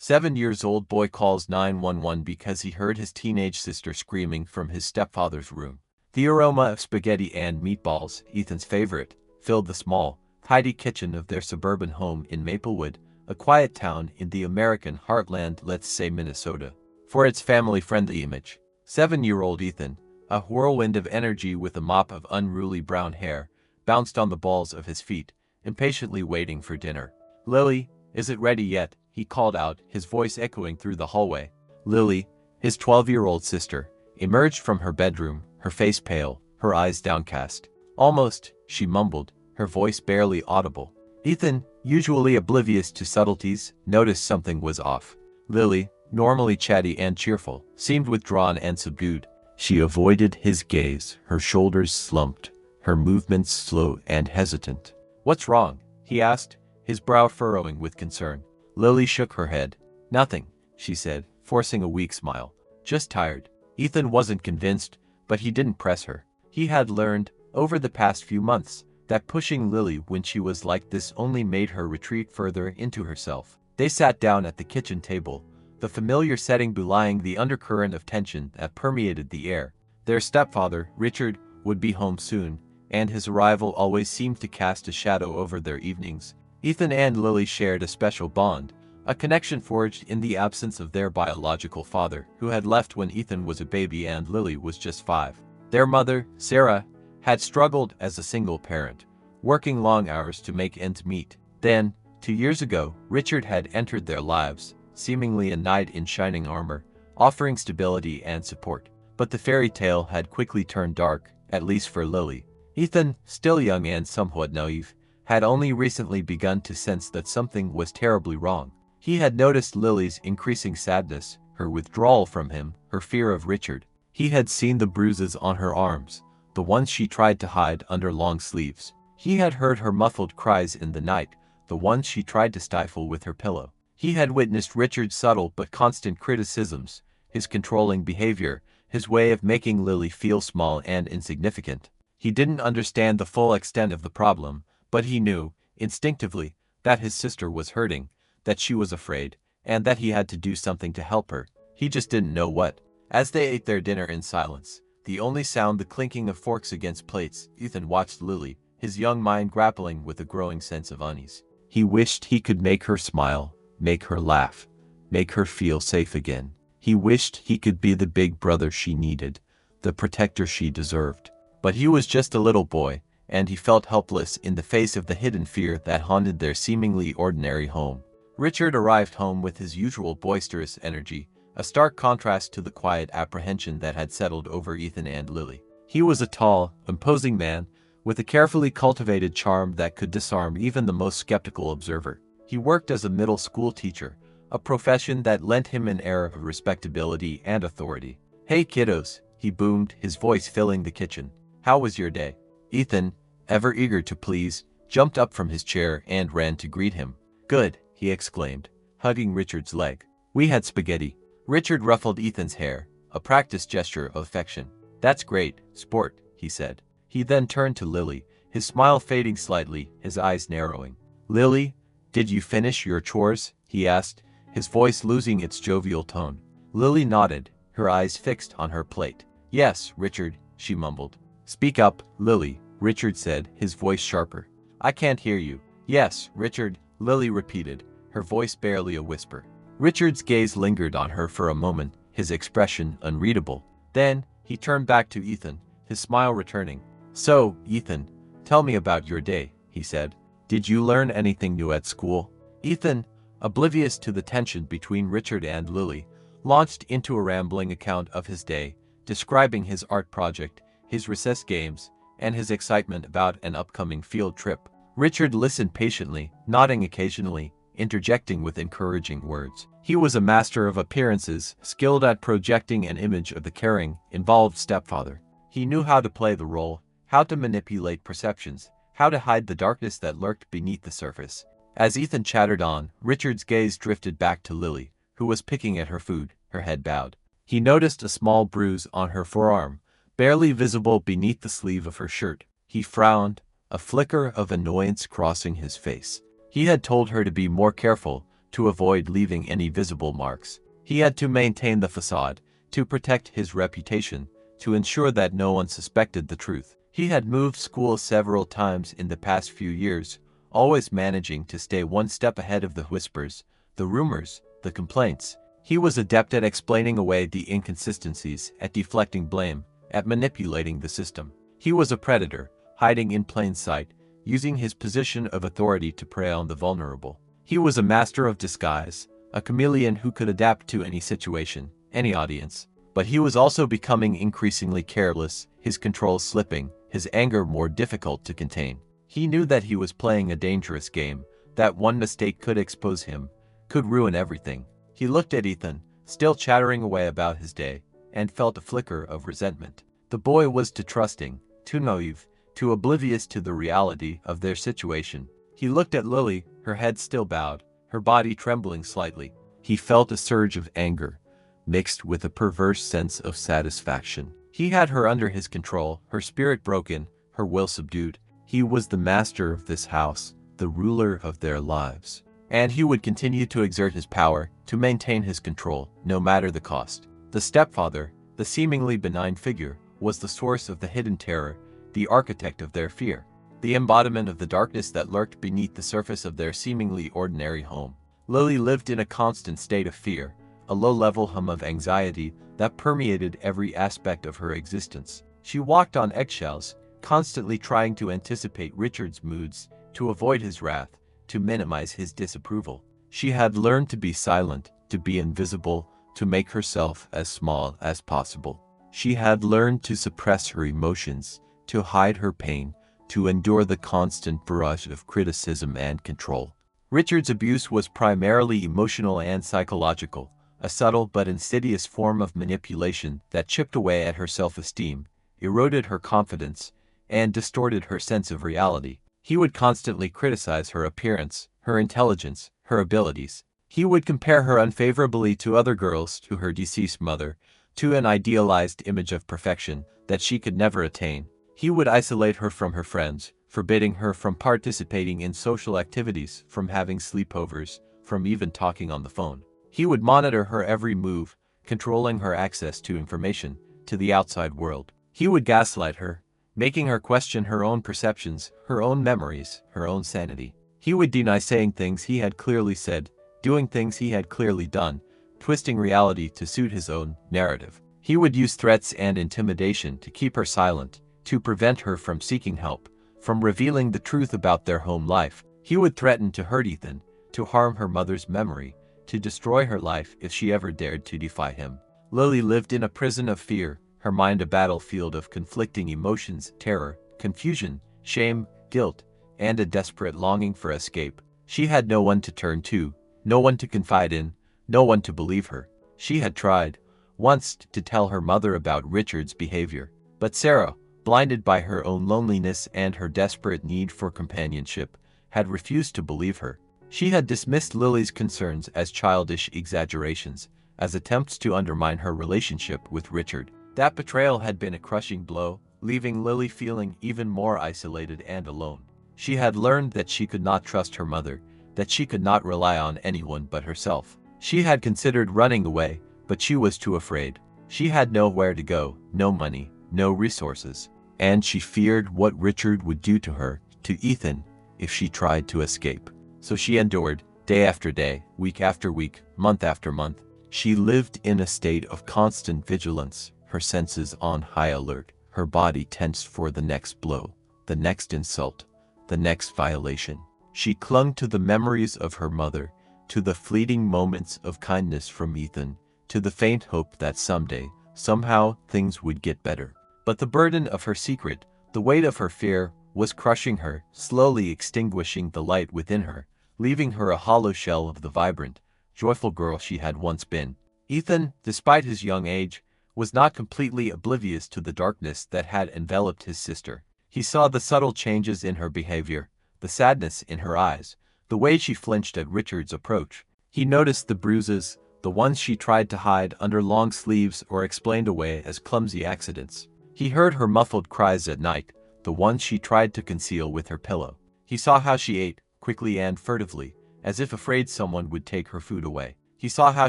7 years old boy calls 911 because he heard his teenage sister screaming from his stepfather's room. The aroma of spaghetti and meatballs, Ethan's favorite, filled the small, tidy kitchen of their suburban home in Maplewood, a quiet town in the American heartland, let's say Minnesota. For its family-friendly image, 7-year-old Ethan, a whirlwind of energy with a mop of unruly brown hair, bounced on the balls of his feet, impatiently waiting for dinner. "Lily, is it ready yet?" he called out, his voice echoing through the hallway. Lily, his 12-year-old sister, emerged from her bedroom, her face pale, her eyes downcast. "Almost," she mumbled, her voice barely audible. Ethan, usually oblivious to subtleties, noticed something was off. Lily, normally chatty and cheerful, seemed withdrawn and subdued. She avoided his gaze, her shoulders slumped, her movements slow and hesitant. "What's wrong?" he asked, his brow furrowing with concern. Lily shook her head. "Nothing," she said, forcing a weak smile. "Just tired." Ethan wasn't convinced, but he didn't press her. He had learned, over the past few months, that pushing Lily when she was like this only made her retreat further into herself. They sat down at the kitchen table, the familiar setting belying the undercurrent of tension that permeated the air. Their stepfather, Richard, would be home soon, and his arrival always seemed to cast a shadow over their evenings. Ethan and Lily shared a special bond, a connection forged in the absence of their biological father, who had left when Ethan was a baby and Lily was just 5. Their mother, Sarah, had struggled as a single parent, working long hours to make ends meet. Then, 2 years ago, Richard had entered their lives, seemingly a knight in shining armor, offering stability and support. But the fairy tale had quickly turned dark, at least for Lily. Ethan, still young and somewhat naive, had only recently begun to sense that something was terribly wrong. He had noticed Lily's increasing sadness, her withdrawal from him, her fear of Richard. He had seen the bruises on her arms, the ones she tried to hide under long sleeves. He had heard her muffled cries in the night, the ones she tried to stifle with her pillow. He had witnessed Richard's subtle but constant criticisms, his controlling behavior, his way of making Lily feel small and insignificant. He didn't understand the full extent of the problem, but he knew, instinctively, that his sister was hurting, that she was afraid, and that he had to do something to help her. He just didn't know what. As they ate their dinner in silence, the only sound the clinking of forks against plates, Ethan watched Lily, his young mind grappling with a growing sense of unease. He wished he could make her smile, make her laugh, make her feel safe again. He wished he could be the big brother she needed, the protector she deserved. But he was just a little boy, and he felt helpless in the face of the hidden fear that haunted their seemingly ordinary home. Richard arrived home with his usual boisterous energy, a stark contrast to the quiet apprehension that had settled over Ethan and Lily. He was a tall, imposing man, with a carefully cultivated charm that could disarm even the most skeptical observer. He worked as a middle school teacher, a profession that lent him an air of respectability and authority. "Hey kiddos," he boomed, his voice filling the kitchen. "How was your day?" Ethan, ever eager to please, jumped up from his chair and ran to greet him. "Good," he exclaimed, hugging Richard's leg. "We had spaghetti." Richard ruffled Ethan's hair, a practiced gesture of affection. "That's great, sport," he said. He then turned to Lily, his smile fading slightly, his eyes narrowing. "Lily, did you finish your chores?" he asked, his voice losing its jovial tone. Lily nodded, her eyes fixed on her plate. "Yes, Richard," she mumbled. "Speak up, Lily," Richard said, his voice sharper. "I can't hear you." "Yes, Richard," Lily repeated, her voice barely a whisper. Richard's gaze lingered on her for a moment, his expression unreadable. Then, he turned back to Ethan, his smile returning. "So, Ethan, tell me about your day," he said. "Did you learn anything new at school?" Ethan, oblivious to the tension between Richard and Lily, launched into a rambling account of his day, describing his art project, his recess games, and his excitement about an upcoming field trip. Richard listened patiently, nodding occasionally, interjecting with encouraging words. He was a master of appearances, skilled at projecting an image of the caring, involved stepfather. He knew how to play the role, how to manipulate perceptions, how to hide the darkness that lurked beneath the surface. As Ethan chattered on, Richard's gaze drifted back to Lily, who was picking at her food, her head bowed. He noticed a small bruise on her forearm, barely visible beneath the sleeve of her shirt. He frowned, a flicker of annoyance crossing his face. He had told her to be more careful, to avoid leaving any visible marks. He had to maintain the facade, to protect his reputation, to ensure that no one suspected the truth. He had moved schools several times in the past few years, always managing to stay one step ahead of the whispers, the rumors, the complaints. He was adept at explaining away the inconsistencies, at deflecting blame, at manipulating the system. He was a predator, hiding in plain sight, using his position of authority to prey on the vulnerable. He was a master of disguise, a chameleon who could adapt to any situation, any audience. But he was also becoming increasingly careless, his control slipping, his anger more difficult to contain. He knew that he was playing a dangerous game, that one mistake could expose him, could ruin everything. He looked at Ethan, still chattering away about his day, and felt a flicker of resentment. The boy was too trusting, too naive, too oblivious to the reality of their situation. He looked at Lily, her head still bowed, her body trembling slightly. He felt a surge of anger, mixed with a perverse sense of satisfaction. He had her under his control, her spirit broken, her will subdued. He was the master of this house, the ruler of their lives. And he would continue to exert his power, to maintain his control, no matter the cost. The stepfather, the seemingly benign figure, was the source of the hidden terror, the architect of their fear, the embodiment of the darkness that lurked beneath the surface of their seemingly ordinary home. Lily lived in a constant state of fear, a low-level hum of anxiety that permeated every aspect of her existence. She walked on eggshells, constantly trying to anticipate Richard's moods, to avoid his wrath, to minimize his disapproval. She had learned to be silent, to be invisible, to make herself as small as possible. She had learned to suppress her emotions, to hide her pain, to endure the constant barrage of criticism and control. Richard's abuse was primarily emotional and psychological, a subtle but insidious form of manipulation that chipped away at her self-esteem, eroded her confidence, and distorted her sense of reality. He would constantly criticize her appearance, her intelligence, her abilities. He would compare her unfavorably to other girls, to her deceased mother, to an idealized image of perfection that she could never attain. He would isolate her from her friends, forbidding her from participating in social activities, from having sleepovers, from even talking on the phone. He would monitor her every move, controlling her access to information, to the outside world. He would gaslight her, making her question her own perceptions, her own memories, her own sanity. He would deny saying things he had clearly said, doing things he had clearly done, twisting reality to suit his own narrative. He would use threats and intimidation to keep her silent, to prevent her from seeking help, from revealing the truth about their home life. He would threaten to hurt Ethan, to harm her mother's memory, to destroy her life if she ever dared to defy him. Lily lived in a prison of fear, her mind a battlefield of conflicting emotions, terror, confusion, shame, guilt, and a desperate longing for escape. She had no one to turn to, no one to confide in, no one to believe her. She had tried, once, to tell her mother about Richard's behavior. But Sarah, blinded by her own loneliness and her desperate need for companionship, had refused to believe her. She had dismissed Lily's concerns as childish exaggerations, as attempts to undermine her relationship with Richard. That betrayal had been a crushing blow, leaving Lily feeling even more isolated and alone. She had learned that she could not trust her mother, that she could not rely on anyone but herself. She had considered running away, but she was too afraid. She had nowhere to go, no money, no resources, and she feared what Richard would do to her, to Ethan, if she tried to escape. So she endured, day after day, week after week, month after month. She lived in a state of constant vigilance, her senses on high alert, her body tensed for the next blow, the next insult, the next violation. She clung to the memories of her mother, to the fleeting moments of kindness from Ethan, to the faint hope that someday, somehow, things would get better. But the burden of her secret, the weight of her fear, was crushing her, slowly extinguishing the light within her, leaving her a hollow shell of the vibrant, joyful girl she had once been. Ethan, despite his young age, was not completely oblivious to the darkness that had enveloped his sister. He saw the subtle changes in her behavior, the sadness in her eyes, the way she flinched at Richard's approach. He noticed the bruises, the ones she tried to hide under long sleeves or explained away as clumsy accidents. He heard her muffled cries at night, the ones she tried to conceal with her pillow. He saw how she ate, quickly and furtively, as if afraid someone would take her food away. He saw how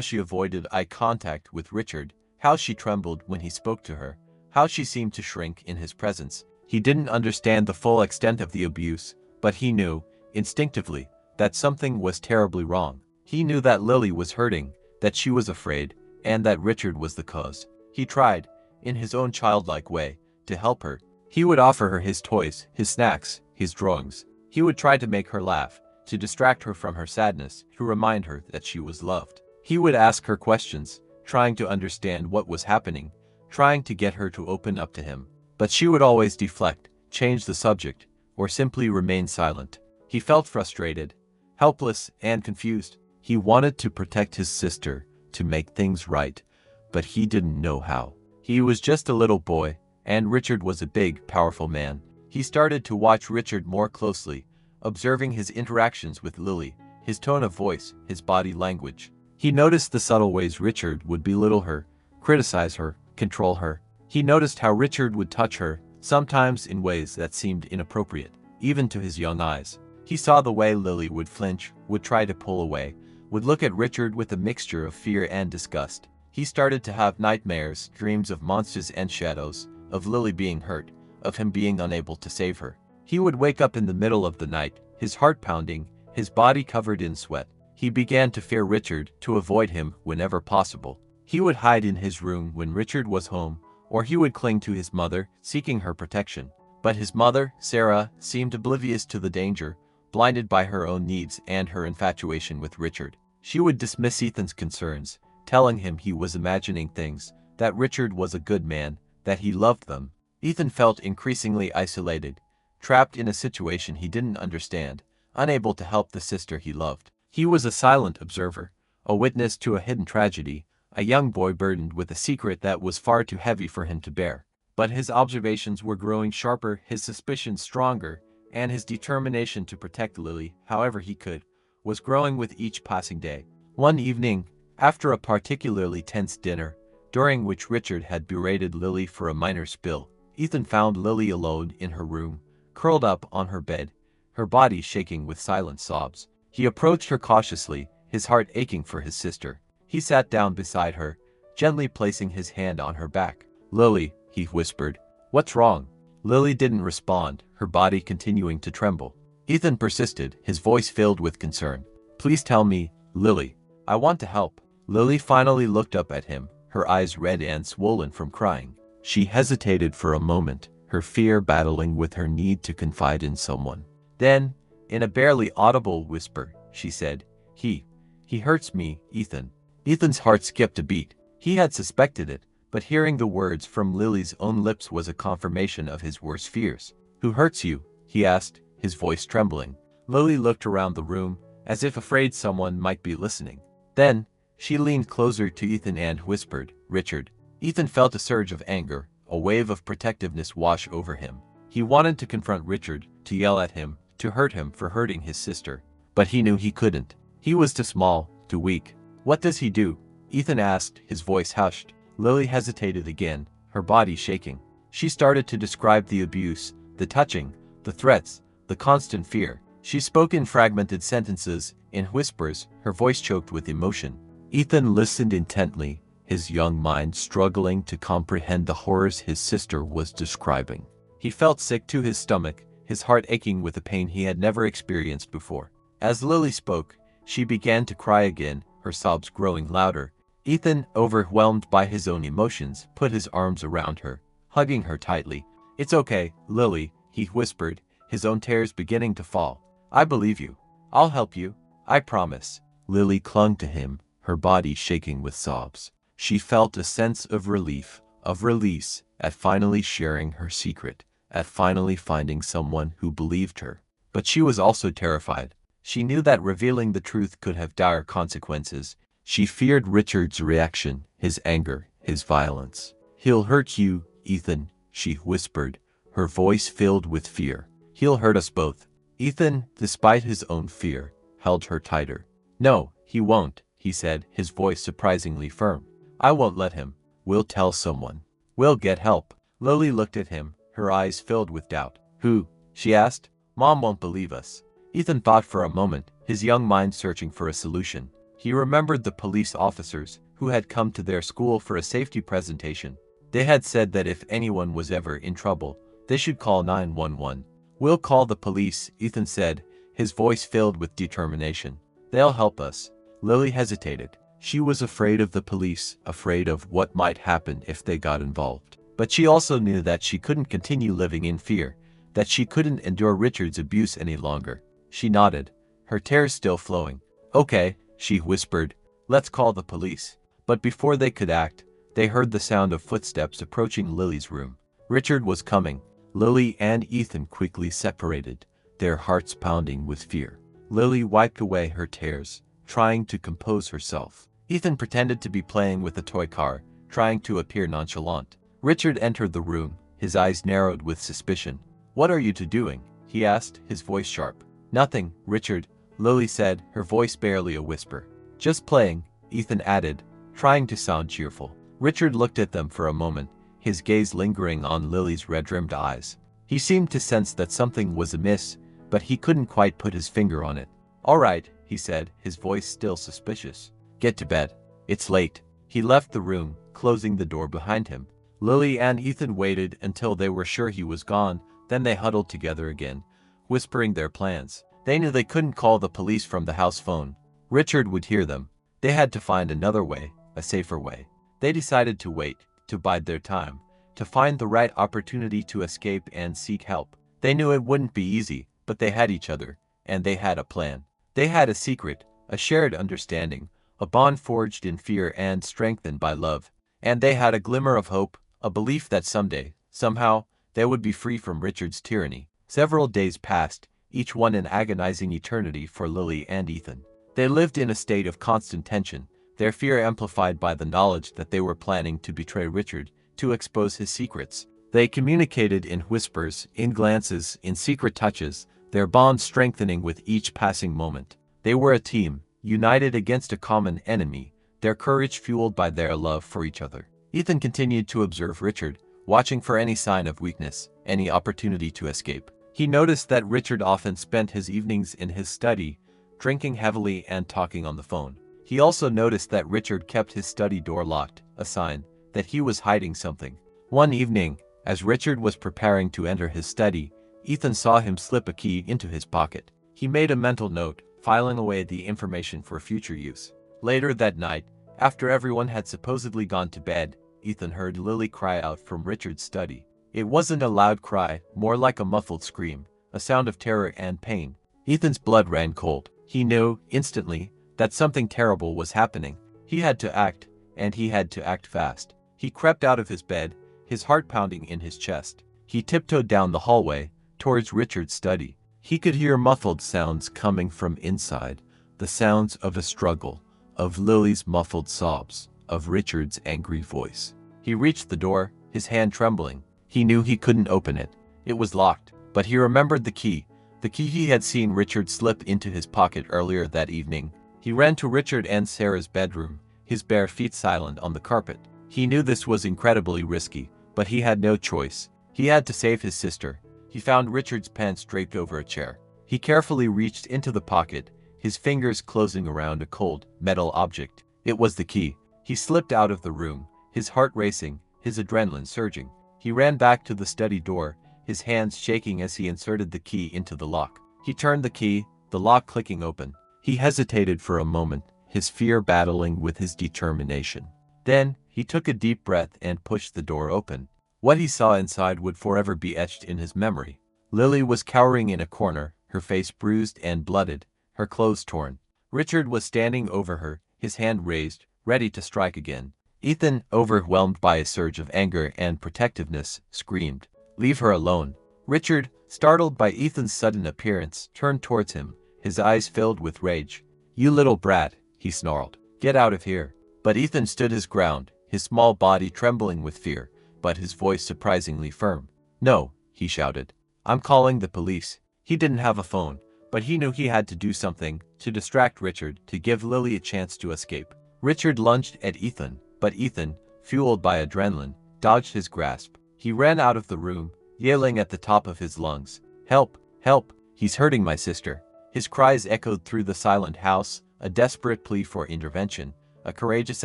she avoided eye contact with Richard, how she trembled when he spoke to her, how she seemed to shrink in his presence. He didn't understand the full extent of the abuse, but he knew, instinctively, that something was terribly wrong. He knew that Lily was hurting, that she was afraid, and that Richard was the cause. He tried, in his own childlike way, to help her. He would offer her his toys, his snacks, his drawings. He would try to make her laugh, to distract her from her sadness, to remind her that she was loved. He would ask her questions, trying to understand what was happening, trying to get her to open up to him. But she would always deflect, change the subject, or simply remain silent. He felt frustrated, helpless, and confused. He wanted to protect his sister, to make things right, but he didn't know how. He was just a little boy, and Richard was a big, powerful man. He started to watch Richard more closely, observing his interactions with Lily, his tone of voice, his body language. He noticed the subtle ways Richard would belittle her, criticize her, control her. He noticed how Richard would touch her, sometimes in ways that seemed inappropriate, even to his young eyes. He saw the way Lily would flinch, would try to pull away, would look at Richard with a mixture of fear and disgust. He started to have nightmares, dreams of monsters and shadows, of Lily being hurt, of him being unable to save her. He would wake up in the middle of the night, his heart pounding, his body covered in sweat. He began to fear Richard, to avoid him whenever possible. He would hide in his room when Richard was home, or he would cling to his mother, seeking her protection. But his mother, Sarah, seemed oblivious to the danger, blinded by her own needs and her infatuation with Richard. She would dismiss Ethan's concerns, telling him he was imagining things, that Richard was a good man, that he loved them. Ethan felt increasingly isolated, trapped in a situation he didn't understand, unable to help the sister he loved. He was a silent observer, a witness to a hidden tragedy, a young boy burdened with a secret that was far too heavy for him to bear. But his observations were growing sharper, his suspicions stronger, and his determination to protect Lily, however he could, was growing with each passing day. One evening, after a particularly tense dinner, during which Richard had berated Lily for a minor spill, Ethan found Lily alone in her room, curled up on her bed, her body shaking with silent sobs. He approached her cautiously, his heart aching for his sister. He sat down beside her, gently placing his hand on her back. "Lily," he whispered, "what's wrong?" Lily didn't respond, her body continuing to tremble. Ethan persisted, his voice filled with concern. "Please tell me, Lily. I want to help." Lily finally looked up at him, her eyes red and swollen from crying. She hesitated for a moment, her fear battling with her need to confide in someone. Then, in a barely audible whisper, she said, He hurts me, Ethan." Ethan's heart skipped a beat. He had suspected it, but hearing the words from Lily's own lips was a confirmation of his worst fears. "Who hurts you?" he asked, his voice trembling. Lily looked around the room, as if afraid someone might be listening. Then, she leaned closer to Ethan and whispered, "Richard." Ethan felt a surge of anger, a wave of protectiveness wash over him. He wanted to confront Richard, to yell at him, to hurt him for hurting his sister. But he knew he couldn't. He was too small, too weak. "What does he do?" Ethan asked, his voice hushed. Lily hesitated again, her body shaking. She started to describe the abuse, the touching, the threats, the constant fear. She spoke in fragmented sentences, in whispers, her voice choked with emotion. Ethan listened intently, his young mind struggling to comprehend the horrors his sister was describing. He felt sick to his stomach, his heart aching with a pain he had never experienced before. As Lily spoke, she began to cry again, her sobs growing louder. Ethan, overwhelmed by his own emotions, put his arms around her, hugging her tightly. "It's okay, Lily," he whispered, his own tears beginning to fall. "I believe you. I'll help you. I promise." Lily clung to him, her body shaking with sobs. She felt a sense of relief, of release, at finally sharing her secret, at finally finding someone who believed her. But she was also terrified. She knew that revealing the truth could have dire consequences. She feared Richard's reaction, his anger, his violence. "He'll hurt you, Ethan," she whispered, her voice filled with fear. "He'll hurt us both." Ethan, despite his own fear, held her tighter. "No, he won't," he said, his voice surprisingly firm. "I won't let him. We'll tell someone. We'll get help." Lily looked at him, her eyes filled with doubt. "Who?" she asked. "Mom won't believe us." Ethan thought for a moment, his young mind searching for a solution. He remembered the police officers who had come to their school for a safety presentation. They had said that if anyone was ever in trouble, they should call 911. "We'll call the police," Ethan said, his voice filled with determination. "They'll help us." Lily hesitated. She was afraid of the police, afraid of what might happen if they got involved. But she also knew that she couldn't continue living in fear, that she couldn't endure Richard's abuse any longer. She nodded, her tears still flowing. "Okay," she whispered, "let's call the police." But before they could act, they heard the sound of footsteps approaching Lily's room. Richard was coming. Lily and Ethan quickly separated, their hearts pounding with fear. Lily wiped away her tears, trying to compose herself. Ethan pretended to be playing with a toy car, trying to appear nonchalant. Richard entered the room, his eyes narrowed with suspicion. "What are you two doing?" he asked, his voice sharp. "Nothing, Richard," Lily said, her voice barely a whisper. "Just playing," Ethan added, trying to sound cheerful. Richard looked at them for a moment, his gaze lingering on Lily's red-rimmed eyes. He seemed to sense that something was amiss, but he couldn't quite put his finger on it. "All right," he said, his voice still suspicious. "Get to bed. It's late." He left the room, closing the door behind him. Lily and Ethan waited until they were sure he was gone, then they huddled together again, whispering their plans. They knew they couldn't call the police from the house phone. Richard would hear them. They had to find another way, a safer way. They decided to wait, to bide their time, to find the right opportunity to escape and seek help. They knew it wouldn't be easy, but they had each other, and they had a plan. They had a secret, a shared understanding, a bond forged in fear and strengthened by love. And they had a glimmer of hope, a belief that someday, somehow, they would be free from Richard's tyranny. Several days passed, each one an agonizing eternity for Lily and Ethan. They lived in a state of constant tension, their fear amplified by the knowledge that they were planning to betray Richard, to expose his secrets. They communicated in whispers, in glances, in secret touches, their bond strengthening with each passing moment. They were a team, united against a common enemy, their courage fueled by their love for each other. Ethan continued to observe Richard, watching for any sign of weakness, any opportunity to escape. He noticed that Richard often spent his evenings in his study, drinking heavily and talking on the phone. He also noticed that Richard kept his study door locked, a sign that he was hiding something. One evening, as Richard was preparing to enter his study, Ethan saw him slip a key into his pocket. He made a mental note, filing away the information for future use. Later that night, after everyone had supposedly gone to bed, Ethan heard Lily cry out from Richard's study. It wasn't a loud cry, more like a muffled scream, a sound of terror and pain. Ethan's blood ran cold. He knew, instantly, that something terrible was happening. He had to act, and he had to act fast. He crept out of his bed, his heart pounding in his chest. He tiptoed down the hallway, towards Richard's study. He could hear muffled sounds coming from inside, the sounds of a struggle, of Lily's muffled sobs, of Richard's angry voice. He reached the door, his hand trembling. He knew he couldn't open it. It was locked, but he remembered the key he had seen Richard slip into his pocket earlier that evening. He ran to Richard and Sarah's bedroom, his bare feet silent on the carpet. He knew this was incredibly risky, but he had no choice. He had to save his sister. He found Richard's pants draped over a chair. He carefully reached into the pocket, his fingers closing around a cold, metal object. It was the key. He slipped out of the room, his heart racing, his adrenaline surging. He ran back to the study door, his hands shaking as he inserted the key into the lock. He turned the key, the lock clicking open. He hesitated for a moment, his fear battling with his determination. Then, he took a deep breath and pushed the door open. What he saw inside would forever be etched in his memory. Lily was cowering in a corner, her face bruised and blooded, her clothes torn. Richard was standing over her, his hand raised, ready to strike again. Ethan, overwhelmed by a surge of anger and protectiveness, screamed, "Leave her alone." Richard, startled by Ethan's sudden appearance, turned towards him, his eyes filled with rage. "You little brat," he snarled. "Get out of here." But Ethan stood his ground, his small body trembling with fear, but his voice surprisingly firm. "No," he shouted. "I'm calling the police." He didn't have a phone, but he knew he had to do something, to distract Richard, to give Lily a chance to escape. Richard lunged at Ethan, but Ethan, fueled by adrenaline, dodged his grasp. He ran out of the room, yelling at the top of his lungs, "Help! Help! He's hurting my sister." His cries echoed through the silent house, a desperate plea for intervention, a courageous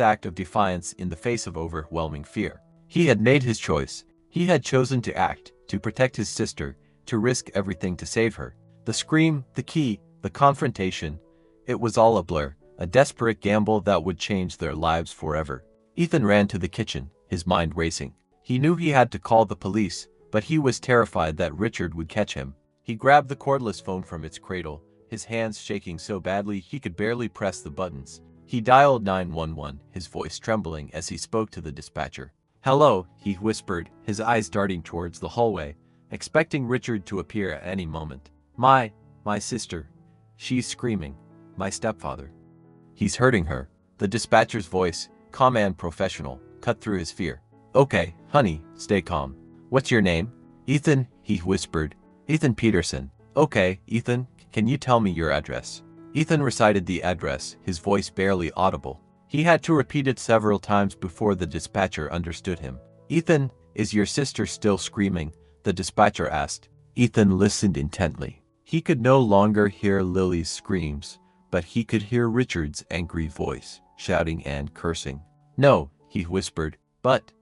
act of defiance in the face of overwhelming fear. He had made his choice. He had chosen to act, to protect his sister, to risk everything to save her. The scream, the key, the confrontation, it was all a blur, a desperate gamble that would change their lives forever. Ethan ran to the kitchen, his mind racing. He knew he had to call the police, but he was terrified that Richard would catch him. He grabbed the cordless phone from its cradle, his hands shaking so badly he could barely press the buttons. He dialed 911, his voice trembling as he spoke to the dispatcher. "Hello," he whispered, his eyes darting towards the hallway, expecting Richard to appear at any moment. My sister. She's screaming. My stepfather. He's hurting her." The dispatcher's voice, calm and professional, cut through his fear. "Okay, honey, stay calm. What's your name?" "Ethan," he whispered. "Ethan Peterson." "Okay, Ethan, can you tell me your address?" Ethan recited the address, his voice barely audible. He had to repeat it several times before the dispatcher understood him. "Ethan, is your sister still screaming?" the dispatcher asked. Ethan listened intently. He could no longer hear Lily's screams, but he could hear Richard's angry voice, shouting and cursing. "No," he whispered, but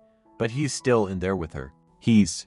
he's still in there with her. He's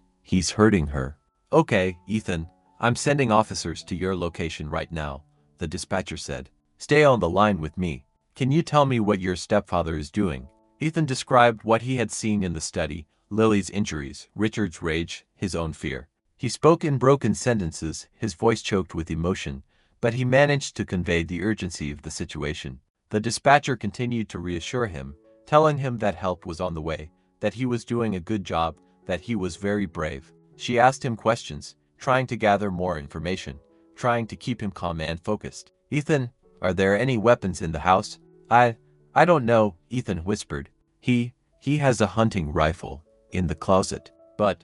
hurting her." "Okay, Ethan, I'm sending officers to your location right now," the dispatcher said. "Stay on the line with me. Can you tell me what your stepfather is doing?" Ethan described what he had seen in the study, Lily's injuries, Richard's rage, his own fear. He spoke in broken sentences, his voice choked with emotion, but he managed to convey the urgency of the situation. The dispatcher continued to reassure him, telling him that help was on the way, that he was doing a good job, that he was very brave. She asked him questions, trying to gather more information, trying to keep him calm and focused. "Ethan, are there any weapons in the house?" I don't know," Ethan whispered. He has a hunting rifle in the closet, but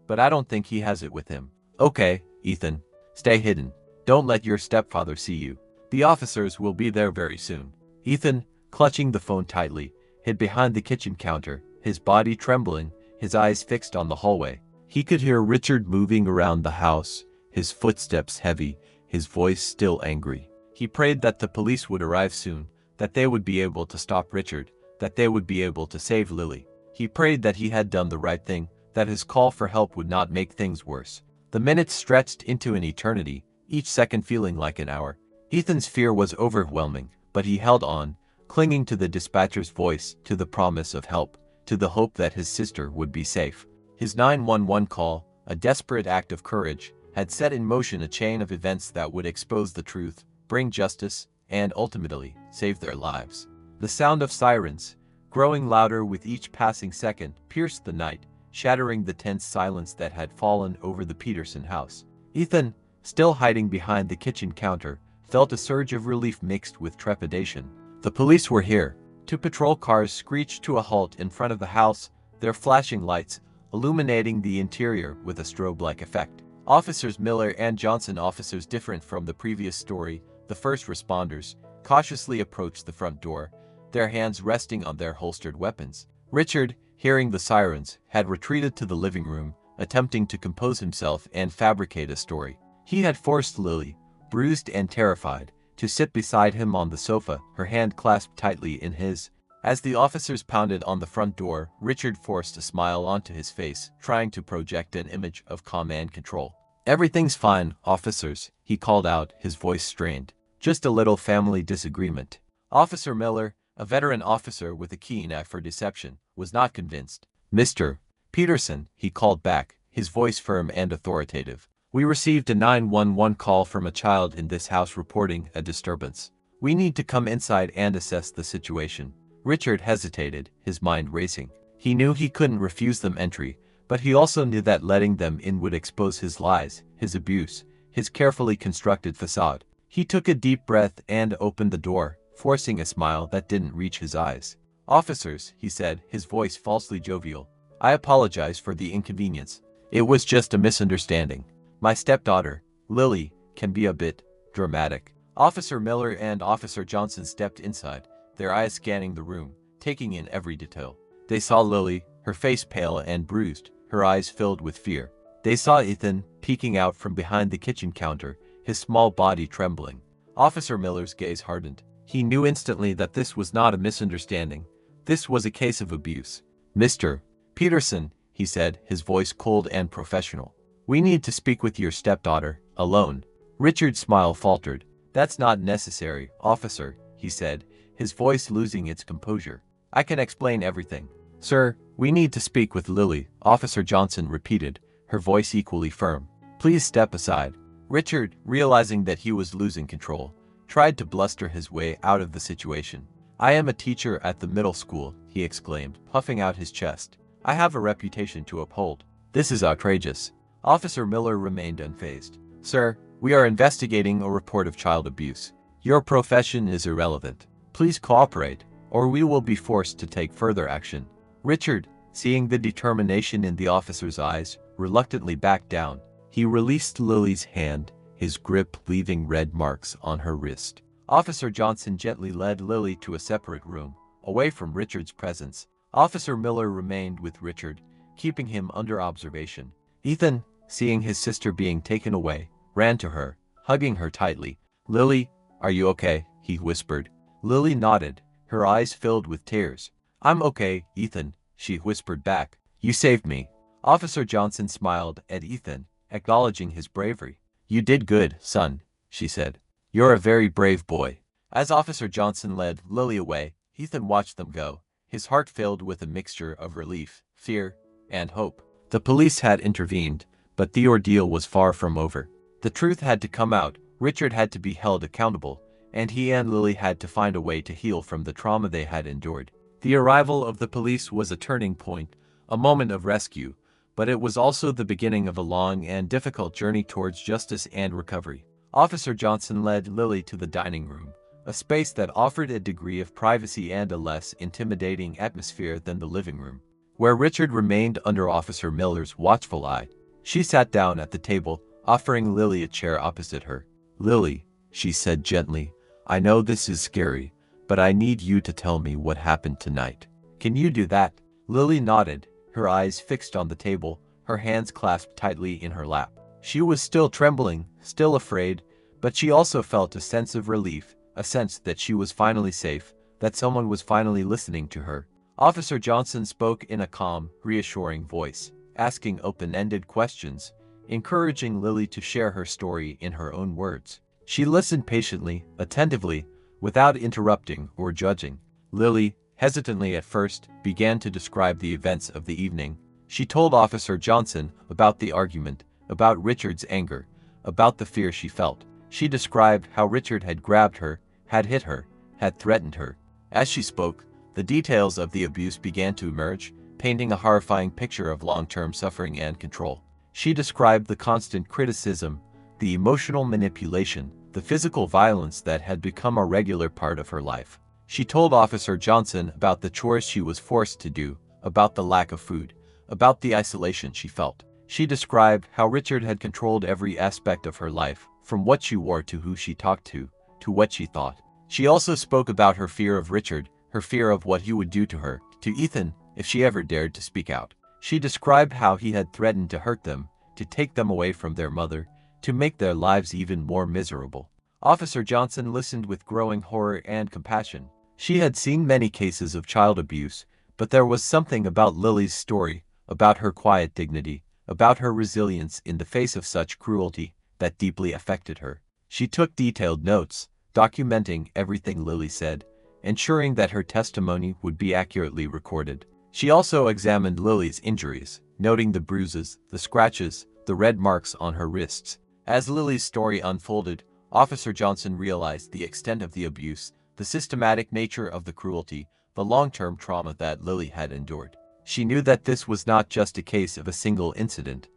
I don't think he has it with him." "Okay, Ethan, stay hidden. Don't let your stepfather see you. The officers will be there very soon." Ethan, clutching the phone tightly, hid behind the kitchen counter, his body trembling, his eyes fixed on the hallway. He could hear Richard moving around the house, his footsteps heavy, his voice still angry. He prayed that the police would arrive soon, that they would be able to stop Richard, that they would be able to save Lily. He prayed that he had done the right thing, that his call for help would not make things worse. The minutes stretched into an eternity, each second feeling like an hour. Ethan's fear was overwhelming, but he held on, clinging to the dispatcher's voice, to the promise of help, to the hope that his sister would be safe. His 911 call, a desperate act of courage, had set in motion a chain of events that would expose the truth, bring justice, and ultimately, save their lives. The sound of sirens, growing louder with each passing second, pierced the night, shattering the tense silence that had fallen over the Peterson house. Ethan, still hiding behind the kitchen counter, felt a surge of relief mixed with trepidation. The police were here. 2 patrol cars screeched to a halt in front of the house, their flashing lights illuminating the interior with a strobe-like effect. Officers Miller and Johnson, officers different from the previous story, the first responders, cautiously approached the front door, their hands resting on their holstered weapons. Richard, hearing the sirens, had retreated to the living room, attempting to compose himself and fabricate a story. He had forced Lily, bruised and terrified, to sit beside him on the sofa, her hand clasped tightly in his. As the officers pounded on the front door, Richard forced a smile onto his face, trying to project an image of calm and control. "Everything's fine, officers," he called out, his voice strained. "Just a little family disagreement." Officer Miller, a veteran officer with a keen eye for deception, was not convinced. "Mr. Peterson," he called back, his voice firm and authoritative. "We received a 911 call from a child in this house reporting a disturbance. We need to come inside and assess the situation." Richard hesitated, his mind racing. He knew he couldn't refuse them entry, but he also knew that letting them in would expose his lies, his abuse, his carefully constructed facade. He took a deep breath and opened the door, forcing a smile that didn't reach his eyes. "Officers," he said, his voice falsely jovial, "I apologize for the inconvenience. It was just a misunderstanding. My stepdaughter, Lily, can be a bit dramatic." Officer Miller and Officer Johnson stepped inside, their eyes scanning the room, taking in every detail. They saw Lily, her face pale and bruised, her eyes filled with fear. They saw Ethan, peeking out from behind the kitchen counter, his small body trembling. Officer Miller's gaze hardened. He knew instantly that this was not a misunderstanding. This was a case of abuse. "Mr. Peterson," he said, his voice cold and professional. "We need to speak with your stepdaughter, alone." Richard's smile faltered. "That's not necessary, officer," he said, his voice losing its composure. "I can explain everything." "Sir, we need to speak with Lily," Officer Johnson repeated, her voice equally firm. "Please step aside." Richard, realizing that he was losing control, tried to bluster his way out of the situation. "I am a teacher at the middle school," he exclaimed, puffing out his chest. "I have a reputation to uphold. This is outrageous." Officer Miller remained unfazed. "Sir, we are investigating a report of child abuse. Your profession is irrelevant. Please cooperate, or we will be forced to take further action." Richard, seeing the determination in the officer's eyes, reluctantly backed down. He released Lily's hand, his grip leaving red marks on her wrist. Officer Johnson gently led Lily to a separate room, away from Richard's presence. Officer Miller remained with Richard, keeping him under observation. Ethan, seeing his sister being taken away, ran to her, hugging her tightly. "Lily, are you okay?" he whispered. Lily nodded, her eyes filled with tears. "I'm okay, Ethan," she whispered back. "You saved me." Officer Johnson smiled at Ethan, acknowledging his bravery. "You did good, son," she said. "You're a very brave boy." As Officer Johnson led Lily away, Ethan watched them go, his heart filled with a mixture of relief, fear, and hope. The police had intervened, but the ordeal was far from over. The truth had to come out, Richard had to be held accountable, and he and Lily had to find a way to heal from the trauma they had endured. The arrival of the police was a turning point, a moment of rescue, but it was also the beginning of a long and difficult journey towards justice and recovery. Officer Johnson led Lily to the dining room, a space that offered a degree of privacy and a less intimidating atmosphere than the living room, where Richard remained under Officer Miller's watchful eye. She sat down at the table, offering Lily a chair opposite her. "Lily," she said gently, "I know this is scary, but I need you to tell me what happened tonight. Can you do that?" Lily nodded, her eyes fixed on the table, her hands clasped tightly in her lap. She was still trembling, still afraid, but she also felt a sense of relief, a sense that she was finally safe, that someone was finally listening to her. Officer Johnson spoke in a calm, reassuring voice, asking open-ended questions, encouraging Lily to share her story in her own words. She listened patiently, attentively, without interrupting or judging. Lily, hesitantly at first, began to describe the events of the evening. She told Officer Johnson about the argument, about Richard's anger, about the fear she felt. She described how Richard had grabbed her, had hit her, had threatened her. As she spoke, the details of the abuse began to emerge, painting a horrifying picture of long-term suffering and control. She described the constant criticism, the emotional manipulation, the physical violence that had become a regular part of her life. She told Officer Johnson about the chores she was forced to do, about the lack of food, about the isolation she felt. She described how Richard had controlled every aspect of her life, from what she wore to who she talked to what she thought. She also spoke about her fear of Richard, her fear of what he would do to her, to Ethan, if she ever dared to speak out. She described how he had threatened to hurt them, to take them away from their mother, to make their lives even more miserable. Officer Johnson listened with growing horror and compassion. She had seen many cases of child abuse, but there was something about Lily's story, about her quiet dignity, about her resilience in the face of such cruelty, that deeply affected her. She took detailed notes, documenting everything Lily said, ensuring that her testimony would be accurately recorded. She also examined Lily's injuries, noting the bruises, the scratches, the red marks on her wrists. As Lily's story unfolded, Officer Johnson realized the extent of the abuse, the systematic nature of the cruelty, the long-term trauma that Lily had endured. She knew that this was not just a case of a single incident.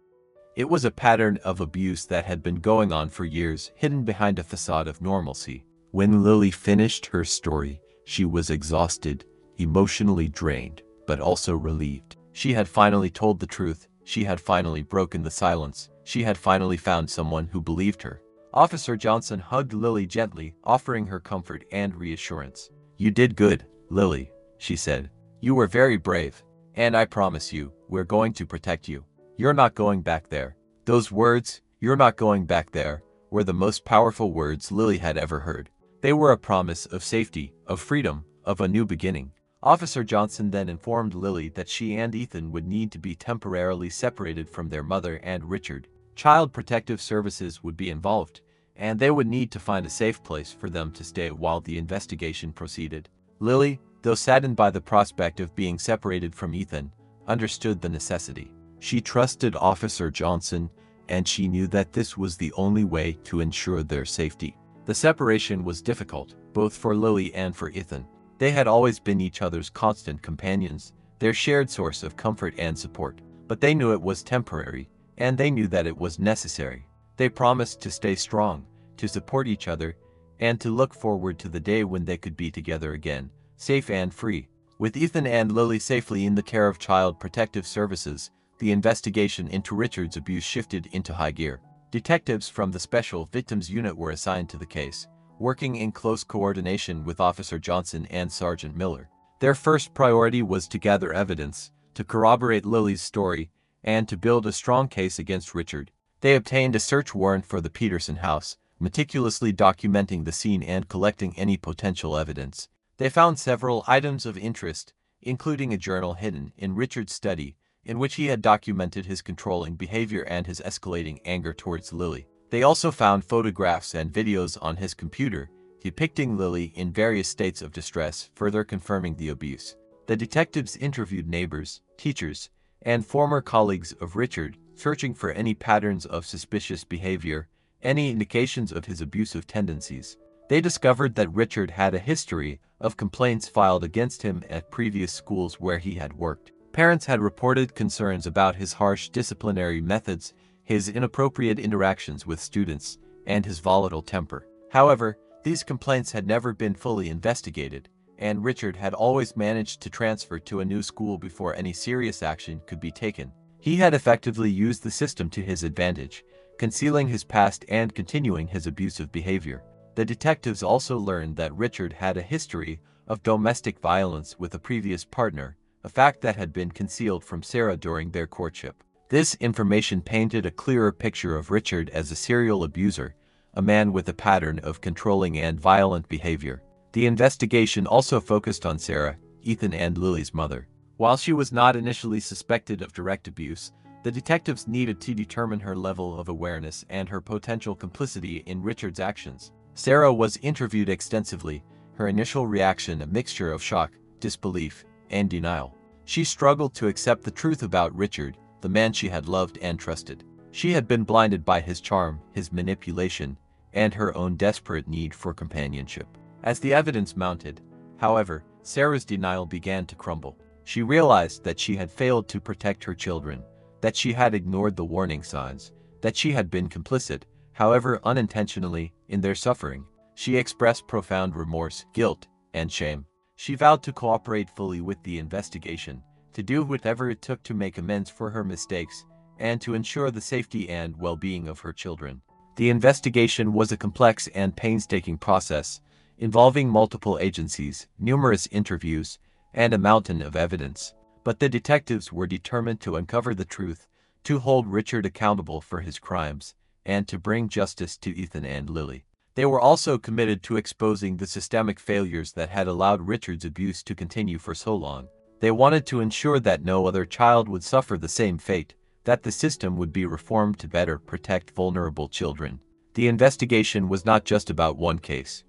It was a pattern of abuse that had been going on for years, hidden behind a facade of normalcy. When Lily finished her story, she was exhausted, emotionally drained, but also relieved. She had finally told the truth, she had finally broken the silence, she had finally found someone who believed her. Officer Johnson hugged Lily gently, offering her comfort and reassurance. "You did good, Lily," she said. "You were very brave, and I promise you, we're going to protect you. You're not going back there." Those words, "you're not going back there," were the most powerful words Lily had ever heard. They were a promise of safety, of freedom, of a new beginning. Officer Johnson then informed Lily that she and Ethan would need to be temporarily separated from their mother and Richard. Child Protective Services would be involved, and they would need to find a safe place for them to stay while the investigation proceeded. Lily, though saddened by the prospect of being separated from Ethan, understood the necessity. She trusted Officer Johnson, and she knew that this was the only way to ensure their safety. The separation was difficult, both for Lily and for Ethan. They had always been each other's constant companions, their shared source of comfort and support. But they knew it was temporary, and they knew that it was necessary. They promised to stay strong, to support each other, and to look forward to the day when they could be together again, safe and free. With Ethan and Lily safely in the care of Child Protective Services, the investigation into Richard's abuse shifted into high gear. Detectives from the Special Victims Unit were assigned to the case, working in close coordination with Officer Johnson and Sergeant Miller. Their first priority was to gather evidence, to corroborate Lily's story, and to build a strong case against Richard. They obtained a search warrant for the Peterson house, meticulously documenting the scene and collecting any potential evidence. They found several items of interest, including a journal hidden in Richard's study, in which he had documented his controlling behavior and his escalating anger towards Lily. They also found photographs and videos on his computer, depicting Lily in various states of distress, further confirming the abuse. The detectives interviewed neighbors, teachers, and former colleagues of Richard, searching for any patterns of suspicious behavior, any indications of his abusive tendencies. They discovered that Richard had a history of complaints filed against him at previous schools where he had worked. Parents had reported concerns about his harsh disciplinary methods, his inappropriate interactions with students, and his volatile temper. However, these complaints had never been fully investigated, and Richard had always managed to transfer to a new school before any serious action could be taken. He had effectively used the system to his advantage, concealing his past and continuing his abusive behavior. The detectives also learned that Richard had a history of domestic violence with a previous partner, a fact that had been concealed from Sarah during their courtship. This information painted a clearer picture of Richard as a serial abuser, a man with a pattern of controlling and violent behavior. The investigation also focused on Sarah, Ethan and Lily's mother. While she was not initially suspected of direct abuse, the detectives needed to determine her level of awareness and her potential complicity in Richard's actions. Sarah was interviewed extensively, her initial reaction a mixture of shock, disbelief, and denial. She struggled to accept the truth about Richard, the man she had loved and trusted. She had been blinded by his charm, his manipulation, and her own desperate need for companionship. As the evidence mounted, however, Sarah's denial began to crumble. She realized that she had failed to protect her children, that she had ignored the warning signs, that she had been complicit, however unintentionally, in their suffering. She expressed profound remorse, guilt, and shame. She vowed to cooperate fully with the investigation, to do whatever it took to make amends for her mistakes, and to ensure the safety and well-being of her children. The investigation was a complex and painstaking process, involving multiple agencies, numerous interviews, and a mountain of evidence. But the detectives were determined to uncover the truth, to hold Richard accountable for his crimes, and to bring justice to Ethan and Lily. They were also committed to exposing the systemic failures that had allowed Richard's abuse to continue for so long. They wanted to ensure that no other child would suffer the same fate, that the system would be reformed to better protect vulnerable children. The investigation was not just about one case.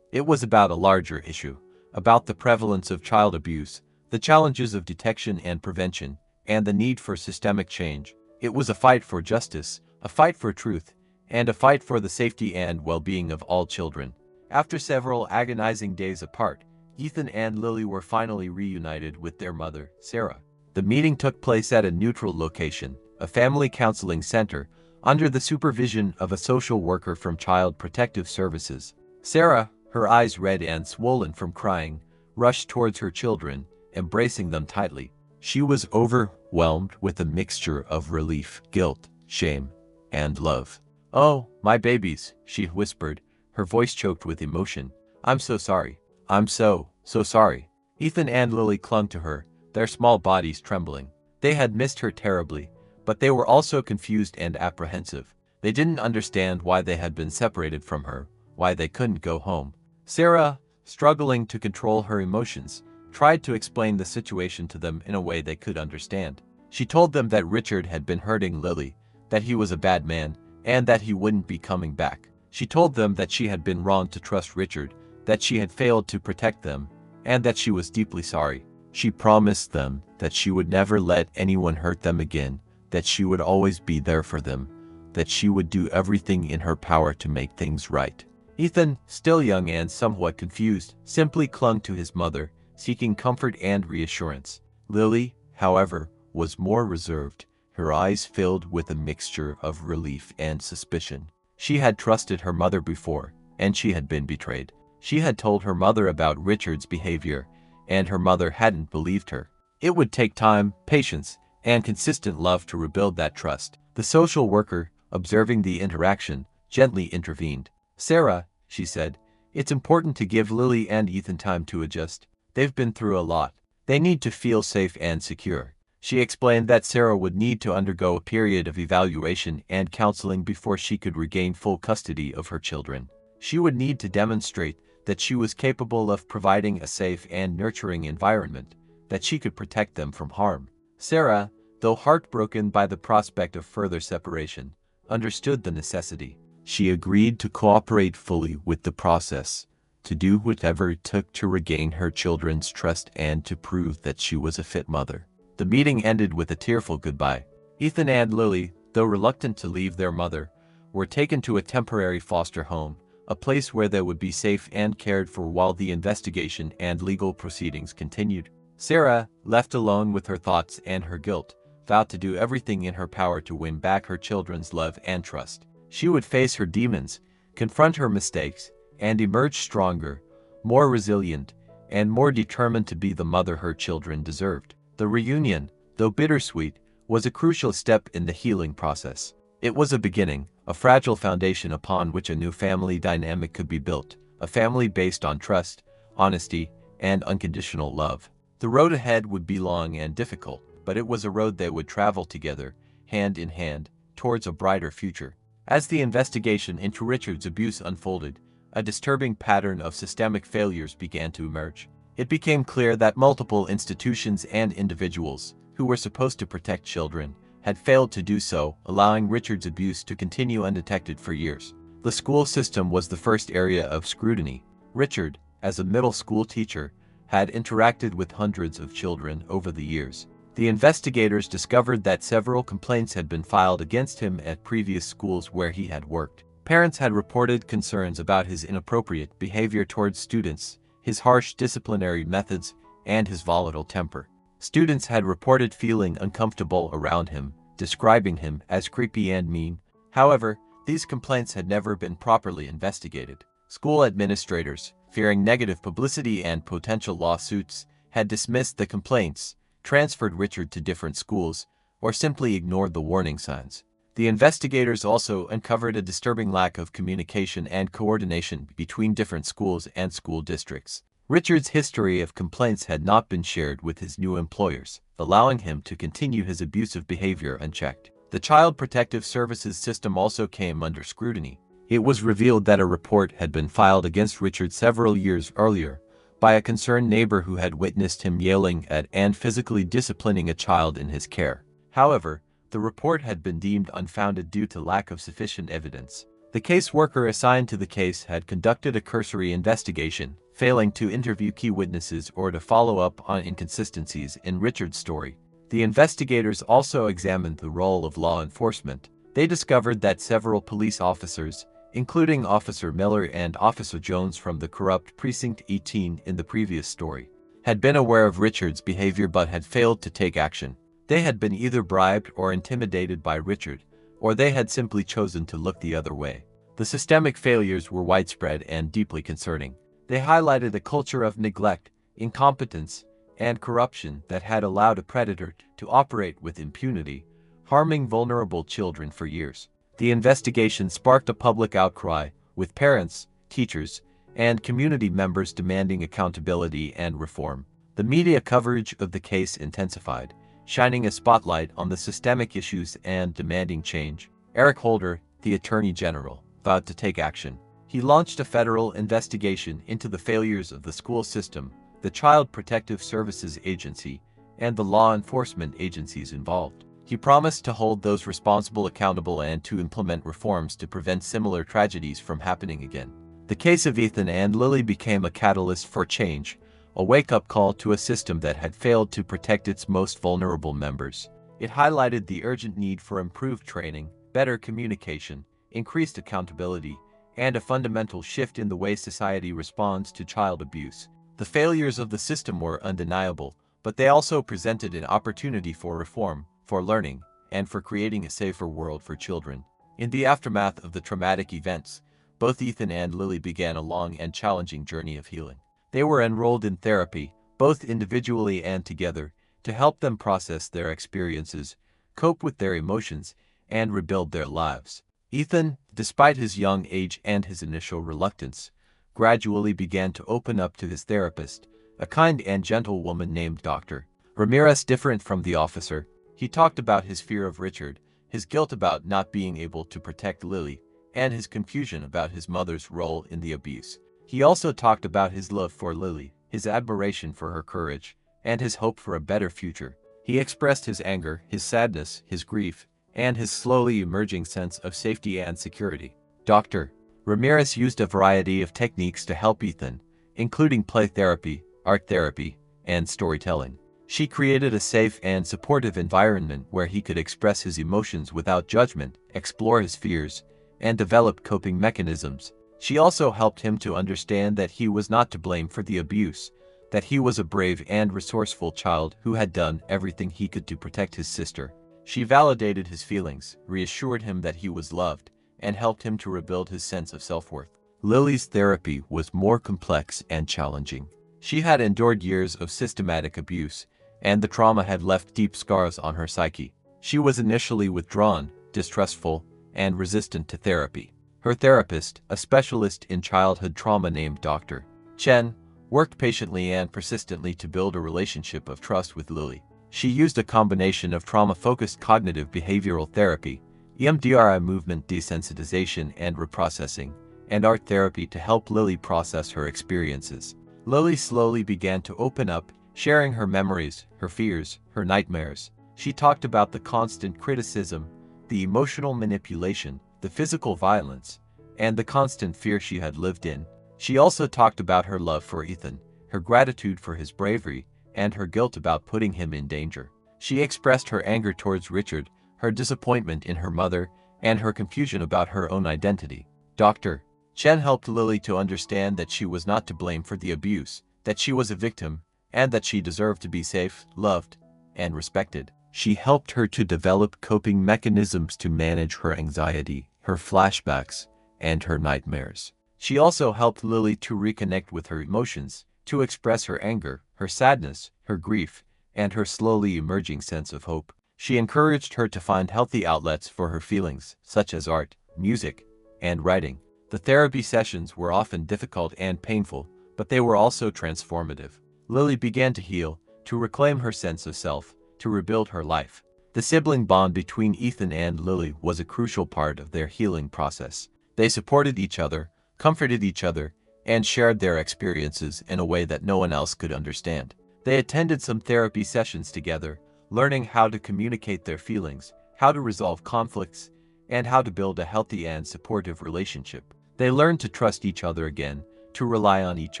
It was about a larger issue, about the prevalence of child abuse, the challenges of detection and prevention, and the need for systemic change. It was a fight for justice, a fight for truth, and a fight for the safety and well-being of all children. After several agonizing days apart, Ethan and Lily were finally reunited with their mother, Sarah. The meeting took place at a neutral location, a family counseling center, under the supervision of a social worker from Child Protective Services. Sarah, her eyes red and swollen from crying, rushed towards her children, embracing them tightly. She was overwhelmed with a mixture of relief, guilt, shame, and love. "Oh, my babies," she whispered, her voice choked with emotion. "I'm so sorry. I'm so sorry." Ethan and Lily clung to her, their small bodies trembling. They had missed her terribly, but they were also confused and apprehensive. They didn't understand why they had been separated from her, why they couldn't go home. Sarah, struggling to control her emotions, tried to explain the situation to them in a way they could understand. She told them that Richard had been hurting Lily, that he was a bad man, and that he wouldn't be coming back. She told them that she had been wrong to trust Richard, that she had failed to protect them, and that she was deeply sorry. She promised them that she would never let anyone hurt them again, that she would always be there for them, that she would do everything in her power to make things right. Ethan, still young and somewhat confused, simply clung to his mother, seeking comfort and reassurance. Lily, however, was more reserved, her eyes filled with a mixture of relief and suspicion. She had trusted her mother before, and she had been betrayed. She had told her mother about Richard's behavior, and her mother hadn't believed her. It would take time, patience, and consistent love to rebuild that trust. The social worker, observing the interaction, gently intervened. "Sarah," she said, "it's important to give Lily and Ethan time to adjust. They've been through a lot. They need to feel safe and secure." She explained that Sarah would need to undergo a period of evaluation and counseling before she could regain full custody of her children. She would need to demonstrate that she was capable of providing a safe and nurturing environment, that she could protect them from harm. Sarah, though heartbroken by the prospect of further separation, understood the necessity. She agreed to cooperate fully with the process, to do whatever it took to regain her children's trust and to prove that she was a fit mother. The meeting ended with a tearful goodbye. Ethan and Lily, though reluctant to leave their mother, were taken to a temporary foster home, a place where they would be safe and cared for while the investigation and legal proceedings continued. Sarah, left alone with her thoughts and her guilt, vowed to do everything in her power to win back her children's love and trust. She would face her demons, confront her mistakes, and emerge stronger, more resilient, and more determined to be the mother her children deserved. The reunion, though bittersweet, was a crucial step in the healing process. It was a beginning, a fragile foundation upon which a new family dynamic could be built, a family based on trust, honesty, and unconditional love. The road ahead would be long and difficult, but it was a road they would travel together, hand in hand, towards a brighter future. As the investigation into Richard's abuse unfolded, a disturbing pattern of systemic failures began to emerge. It became clear that multiple institutions and individuals, who were supposed to protect children, had failed to do so, allowing Richard's abuse to continue undetected for years. The school system was the first area of scrutiny. Richard, as a middle school teacher, had interacted with hundreds of children over the years. The investigators discovered that several complaints had been filed against him at previous schools where he had worked. Parents had reported concerns about his inappropriate behavior towards students, his harsh disciplinary methods, and his volatile temper. Students had reported feeling uncomfortable around him, describing him as creepy and mean. However, these complaints had never been properly investigated. School administrators, fearing negative publicity and potential lawsuits, had dismissed the complaints, transferred Richard to different schools, or simply ignored the warning signs. The investigators also uncovered a disturbing lack of communication and coordination between different schools and school districts. Richard's history of complaints had not been shared with his new employers, allowing him to continue his abusive behavior unchecked. The Child Protective Services system also came under scrutiny. It was revealed that a report had been filed against Richard several years earlier by a concerned neighbor who had witnessed him yelling at and physically disciplining a child in his care. However, the report had been deemed unfounded due to lack of sufficient evidence. The caseworker assigned to the case had conducted a cursory investigation, failing to interview key witnesses or to follow up on inconsistencies in Richard's story. The investigators also examined the role of law enforcement. They discovered that several police officers, including Officer Miller and Officer Jones from the corrupt Precinct 18 in the previous story, had been aware of Richard's behavior but had failed to take action. They had been either bribed or intimidated by Richard, or they had simply chosen to look the other way. The systemic failures were widespread and deeply concerning. They highlighted a culture of neglect, incompetence, and corruption that had allowed a predator to operate with impunity, harming vulnerable children for years. The investigation sparked a public outcry, with parents, teachers, and community members demanding accountability and reform. The media coverage of the case intensified, shining a spotlight on the systemic issues and demanding change. Eric Holder, the Attorney General, vowed to take action. He launched a federal investigation into the failures of the school system, the Child Protective Services Agency, and the law enforcement agencies involved. He promised to hold those responsible accountable and to implement reforms to prevent similar tragedies from happening again. The case of Ethan and Lily became a catalyst for change, a wake-up call to a system that had failed to protect its most vulnerable members. It highlighted the urgent need for improved training, better communication, increased accountability, and a fundamental shift in the way society responds to child abuse. The failures of the system were undeniable, but they also presented an opportunity for reform, for learning, and for creating a safer world for children. In the aftermath of the traumatic events, both Ethan and Lily began a long and challenging journey of healing. They were enrolled in therapy, both individually and together, to help them process their experiences, cope with their emotions, and rebuild their lives. Ethan, despite his young age and his initial reluctance, gradually began to open up to his therapist, a kind and gentle woman named Dr. Ramirez. Different from the officer, he talked about his fear of Richard, his guilt about not being able to protect Lily, and his confusion about his mother's role in the abuse. He also talked about his love for Lily, his admiration for her courage, and his hope for a better future. He expressed his anger, his sadness, his grief, and his slowly emerging sense of safety and security. Dr. Ramirez used a variety of techniques to help Ethan, including play therapy, art therapy, and storytelling. She created a safe and supportive environment where he could express his emotions without judgment, explore his fears, and develop coping mechanisms. She also helped him to understand that he was not to blame for the abuse, that he was a brave and resourceful child who had done everything he could to protect his sister. She validated his feelings, reassured him that he was loved, and helped him to rebuild his sense of self-worth. Lily's therapy was more complex and challenging. She had endured years of systematic abuse, and the trauma had left deep scars on her psyche. She was initially withdrawn, distrustful, and resistant to therapy. Her therapist, a specialist in childhood trauma named Dr. Chen, worked patiently and persistently to build a relationship of trust with Lily. She used a combination of trauma-focused cognitive behavioral therapy, EMDR movement desensitization and reprocessing, and art therapy to help Lily process her experiences. Lily slowly began to open up, sharing her memories, her fears, her nightmares. She talked about the constant criticism, the emotional manipulation, the physical violence, and the constant fear she had lived in. She also talked about her love for Ethan, her gratitude for his bravery, and her guilt about putting him in danger. She expressed her anger towards Richard, her disappointment in her mother, and her confusion about her own identity. Dr. Chen helped Lily to understand that she was not to blame for the abuse, that she was a victim, and that she deserved to be safe, loved, and respected. She helped her to develop coping mechanisms to manage her anxiety, her flashbacks, and her nightmares. She also helped Lily to reconnect with her emotions, to express her anger, her sadness, her grief, and her slowly emerging sense of hope. She encouraged her to find healthy outlets for her feelings, such as art, music, and writing. The therapy sessions were often difficult and painful, but they were also transformative. Lily began to heal, to reclaim her sense of self, to rebuild her life. The sibling bond between Ethan and Lily was a crucial part of their healing process. They supported each other, comforted each other, and shared their experiences in a way that no one else could understand. They attended some therapy sessions together, learning how to communicate their feelings, how to resolve conflicts, and how to build a healthy and supportive relationship. They learned to trust each other again, to rely on each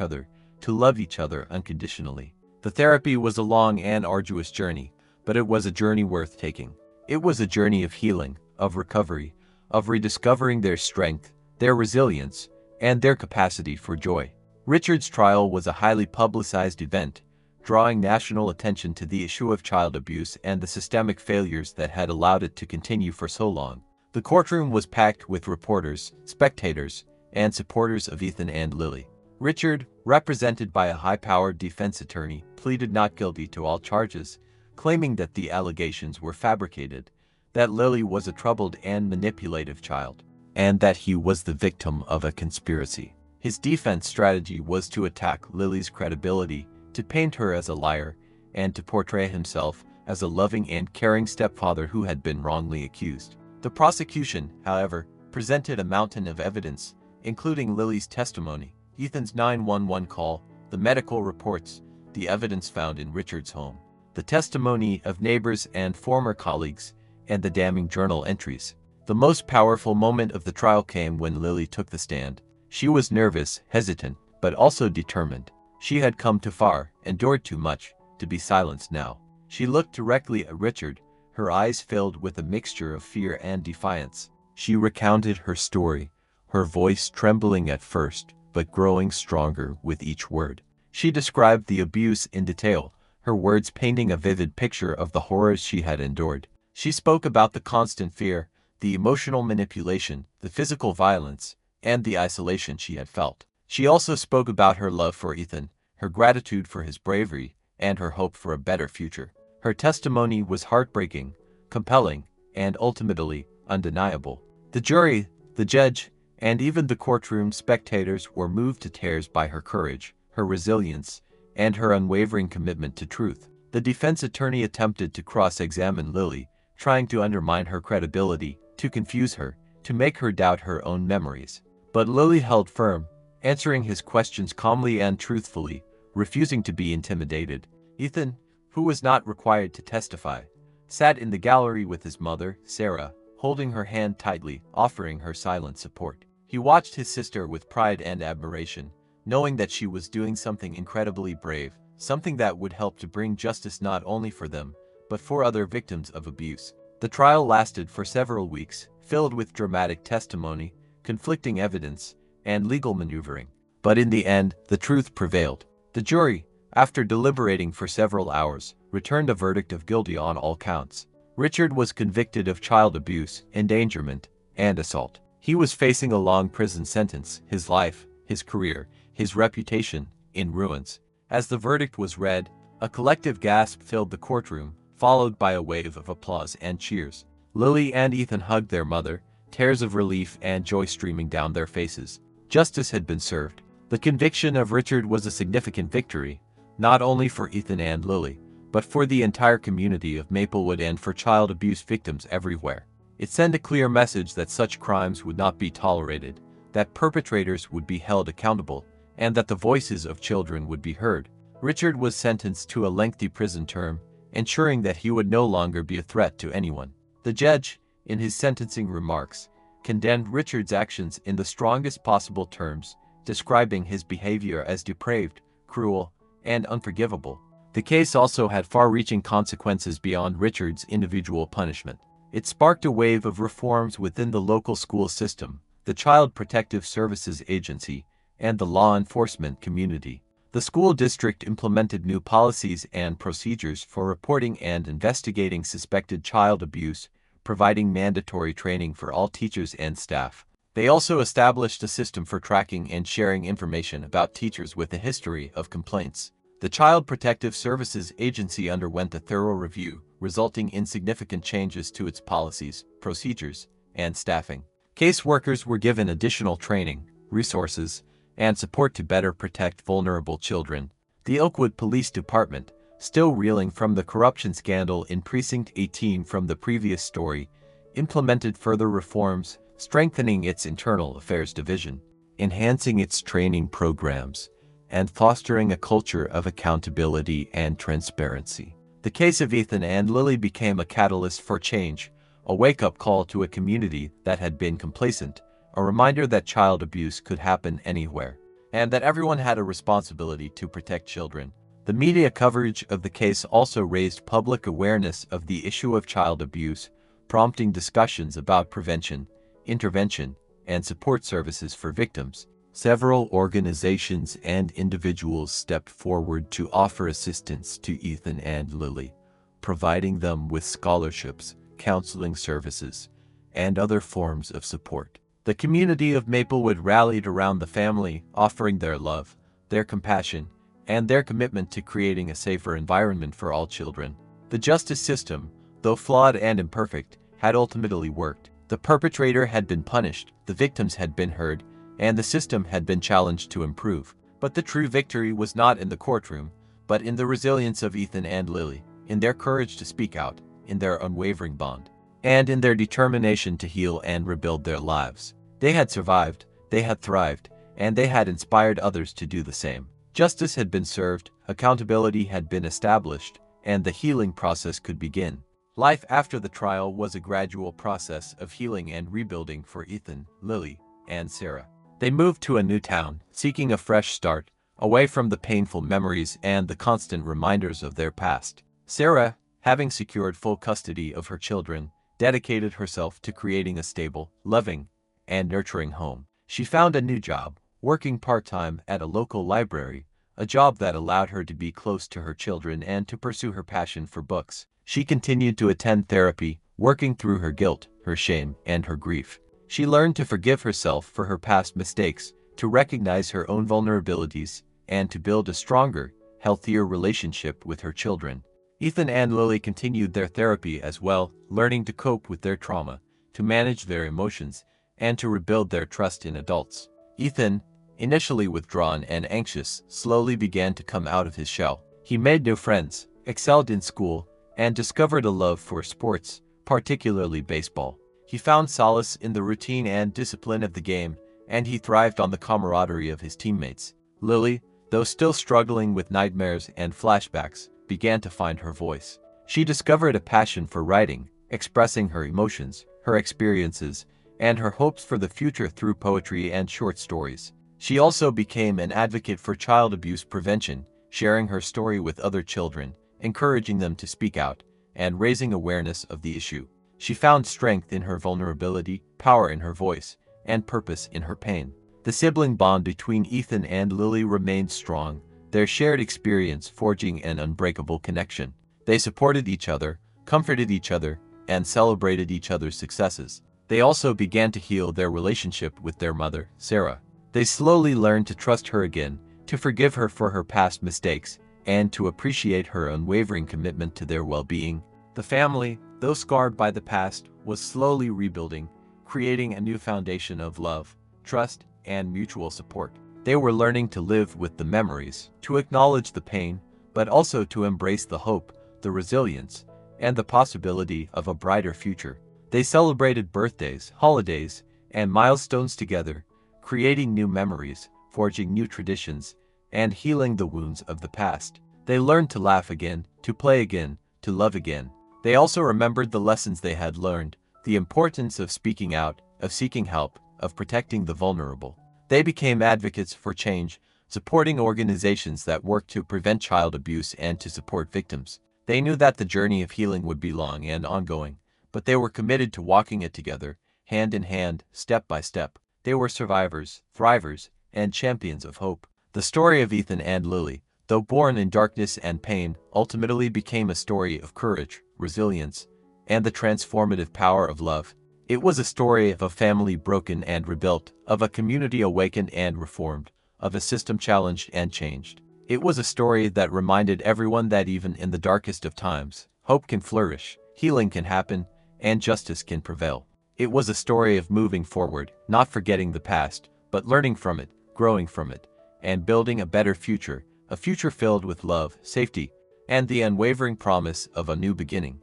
other, to love each other unconditionally. The therapy was a long and arduous journey, but it was a journey worth taking. It was a journey of healing, of recovery, of rediscovering their strength, their resilience, and their capacity for joy. Richard's trial was a highly publicized event, drawing national attention to the issue of child abuse and the systemic failures that had allowed it to continue for so long. The courtroom was packed with reporters, spectators, and supporters of Ethan and Lily. Richard, represented by a high-powered defense attorney, pleaded not guilty to all charges, claiming that the allegations were fabricated, that Lily was a troubled and manipulative child, and that he was the victim of a conspiracy. His defense strategy was to attack Lily's credibility, to paint her as a liar, and to portray himself as a loving and caring stepfather who had been wrongly accused. The prosecution, however, presented a mountain of evidence, including Lily's testimony, Ethan's 911 call, the medical reports, the evidence found in Richard's home, the testimony of neighbors and former colleagues, and the damning journal entries. The most powerful moment of the trial came when Lily took the stand. She was nervous, hesitant, but also determined. She had come too far, endured too much, to be silenced now. She looked directly at Richard, her eyes filled with a mixture of fear and defiance. She recounted her story, her voice trembling at first, but growing stronger with each word. She described the abuse in detail, her words painting a vivid picture of the horrors she had endured. She spoke about the constant fear, the emotional manipulation, the physical violence, and the isolation she had felt. She also spoke about her love for Ethan, her gratitude for his bravery, and her hope for a better future. Her testimony was heartbreaking, compelling, and ultimately undeniable. The jury, the judge, and even the courtroom spectators were moved to tears by her courage, her resilience, and her unwavering commitment to truth. The defense attorney attempted to cross-examine Lily, trying to undermine her credibility, to confuse her, to make her doubt her own memories. But Lily held firm, answering his questions calmly and truthfully, refusing to be intimidated. Ethan, who was not required to testify, sat in the gallery with his mother, Sarah, holding her hand tightly, offering her silent support. He watched his sister with pride and admiration, knowing that she was doing something incredibly brave, something that would help to bring justice not only for them, but for other victims of abuse. The trial lasted for several weeks, filled with dramatic testimony, conflicting evidence, and legal maneuvering. But in the end, the truth prevailed. The jury, after deliberating for several hours, returned a verdict of guilty on all counts. Richard was convicted of child abuse, endangerment, and assault. He was facing a long prison sentence, his life, his career, his reputation, in ruins. As the verdict was read, a collective gasp filled the courtroom, followed by a wave of applause and cheers. Lily and Ethan hugged their mother, tears of relief and joy streaming down their faces. Justice had been served. The conviction of Richard was a significant victory, not only for Ethan and Lily, but for the entire community of Maplewood and for child abuse victims everywhere. It sent a clear message that such crimes would not be tolerated, that perpetrators would be held accountable, and that the voices of children would be heard. Richard was sentenced to a lengthy prison term, ensuring that he would no longer be a threat to anyone. The judge, in his sentencing remarks, condemned Richard's actions in the strongest possible terms, describing his behavior as depraved, cruel, and unforgivable. The case also had far-reaching consequences beyond Richard's individual punishment. It sparked a wave of reforms within the local school system, the Child Protective Services Agency, and the law enforcement community. The school district implemented new policies and procedures for reporting and investigating suspected child abuse, providing mandatory training for all teachers and staff. They also established a system for tracking and sharing information about teachers with a history of complaints. The Child Protective Services Agency underwent a thorough review, resulting in significant changes to its policies, procedures, and staffing. Caseworkers were given additional training, resources, and support to better protect vulnerable children. The Oakwood Police Department, still reeling from the corruption scandal in Precinct 18 from the previous story, implemented further reforms, strengthening its internal affairs division, enhancing its training programs, and fostering a culture of accountability and transparency. The case of Ethan and Lily became a catalyst for change, a wake-up call to a community that had been complacent, a reminder that child abuse could happen anywhere, and that everyone had a responsibility to protect children. The media coverage of the case also raised public awareness of the issue of child abuse, prompting discussions about prevention, intervention, and support services for victims. Several organizations and individuals stepped forward to offer assistance to Ethan and Lily, providing them with scholarships, counseling services, and other forms of support. The community of Maplewood rallied around the family, offering their love, their compassion, and their commitment to creating a safer environment for all children. The justice system, though flawed and imperfect, had ultimately worked. The perpetrator had been punished, the victims had been heard, and the system had been challenged to improve. But the true victory was not in the courtroom, but in the resilience of Ethan and Lily, in their courage to speak out, in their unwavering bond. and in their determination to heal and rebuild their lives. They had survived, they had thrived, and they had inspired others to do the same. Justice had been served, accountability had been established, and the healing process could begin. Life after the trial was a gradual process of healing and rebuilding for Ethan, Lily, and Sarah. They moved to a new town, seeking a fresh start, away from the painful memories and the constant reminders of their past. Sarah, having secured full custody of her children, dedicated herself to creating a stable, loving, and nurturing home. She found a new job, working part-time at a local library, a job that allowed her to be close to her children and to pursue her passion for books. She continued to attend therapy, working through her guilt, her shame, and her grief. She learned to forgive herself for her past mistakes, to recognize her own vulnerabilities, and to build a stronger, healthier relationship with her children. Ethan and Lily continued their therapy as well, learning to cope with their trauma, to manage their emotions, and to rebuild their trust in adults. Ethan, initially withdrawn and anxious, slowly began to come out of his shell. He made new friends, excelled in school, and discovered a love for sports, particularly baseball. He found solace in the routine and discipline of the game, and he thrived on the camaraderie of his teammates. Lily, though still struggling with nightmares and flashbacks, began to find her voice. She discovered a passion for writing, expressing her emotions, her experiences, and her hopes for the future through poetry and short stories. She also became an advocate for child abuse prevention, sharing her story with other children, encouraging them to speak out, and raising awareness of the issue. She found strength in her vulnerability, power in her voice, and purpose in her pain. The sibling bond between Ethan and Lily remained strong, their shared experience forging an unbreakable connection. They supported each other, comforted each other, and celebrated each other's successes. They also began to heal their relationship with their mother, Sarah. They slowly learned to trust her again, to forgive her for her past mistakes, and to appreciate her unwavering commitment to their well-being. The family, though scarred by the past, was slowly rebuilding, creating a new foundation of love, trust, and mutual support. They were learning to live with the memories, to acknowledge the pain, but also to embrace the hope, the resilience, and the possibility of a brighter future. They celebrated birthdays, holidays, and milestones together, creating new memories, forging new traditions, and healing the wounds of the past. They learned to laugh again, to play again, to love again. They also remembered the lessons they had learned, the importance of speaking out, of seeking help, of protecting the vulnerable. They became advocates for change, supporting organizations that work to prevent child abuse and to support victims. They knew that the journey of healing would be long and ongoing, but they were committed to walking it together, hand in hand, step by step. They were survivors, thrivers, and champions of hope. The story of Ethan and Lily, though born in darkness and pain, ultimately became a story of courage, resilience, and the transformative power of love. It was a story of a family broken and rebuilt, of a community awakened and reformed, of a system challenged and changed. It was a story that reminded everyone that even in the darkest of times, hope can flourish, healing can happen, and justice can prevail. It was a story of moving forward, not forgetting the past, but learning from it, growing from it, and building a better future, a future filled with love, safety, and the unwavering promise of a new beginning.